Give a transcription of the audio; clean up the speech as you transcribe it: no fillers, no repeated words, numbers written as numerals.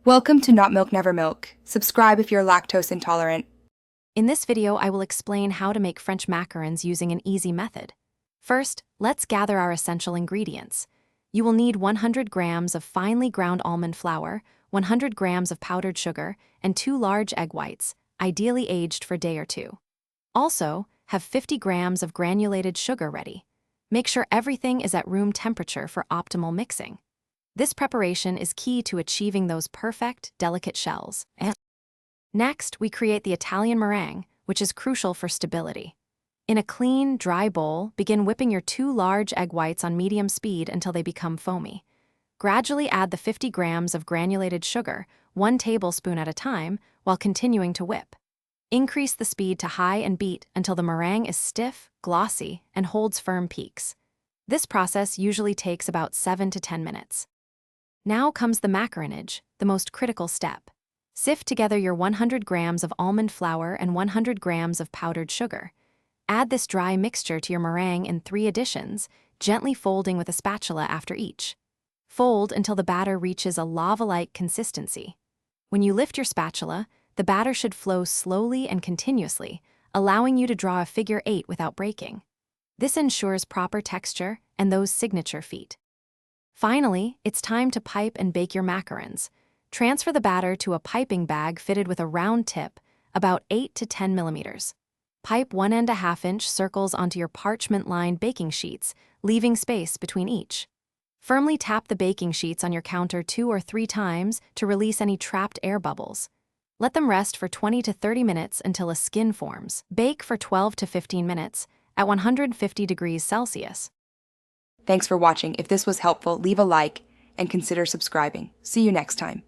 Welcome to Not Milk Never Milk. Subscribe if you're lactose intolerant. In this video, I will explain how to make French macarons using an easy method. First, let's gather our essential ingredients. You will need 100 grams of finely ground almond flour, 100 grams of powdered sugar, and 2 large egg whites, ideally aged for a day or two. Also, have 50 grams of granulated sugar ready. Make sure everything is at room temperature for optimal mixing. This preparation is key to achieving those perfect, delicate shells. Next, we create the Italian meringue, which is crucial for stability. In a clean, dry bowl, begin whipping your 2 large egg whites on medium speed until they become foamy. Gradually add the 50 grams of granulated sugar, 1 tablespoon at a time, while continuing to whip. Increase the speed to high and beat until the meringue is stiff, glossy, and holds firm peaks. This process usually takes about 7 to 10 minutes. Now comes the macaronage, the most critical step. Sift together your 100 grams of almond flour and 100 grams of powdered sugar. Add this dry mixture to your meringue in 3 additions, gently folding with a spatula after each. Fold until the batter reaches a lava-like consistency. When you lift your spatula, the batter should flow slowly and continuously, allowing you to draw a figure 8 without breaking. This ensures proper texture and those signature feet. Finally, it's time to pipe and bake your macarons. Transfer the batter to a piping bag fitted with a round tip, about 8 to 10 millimeters. Pipe 1½ inch circles onto your parchment-lined baking sheets, leaving space between each. Firmly tap the baking sheets on your counter 2 or 3 times to release any trapped air bubbles. Let them rest for 20 to 30 minutes until a skin forms. Bake for 12 to 15 minutes at 150 degrees Celsius. Thanks for watching. If this was helpful, leave a like and consider subscribing. See you next time.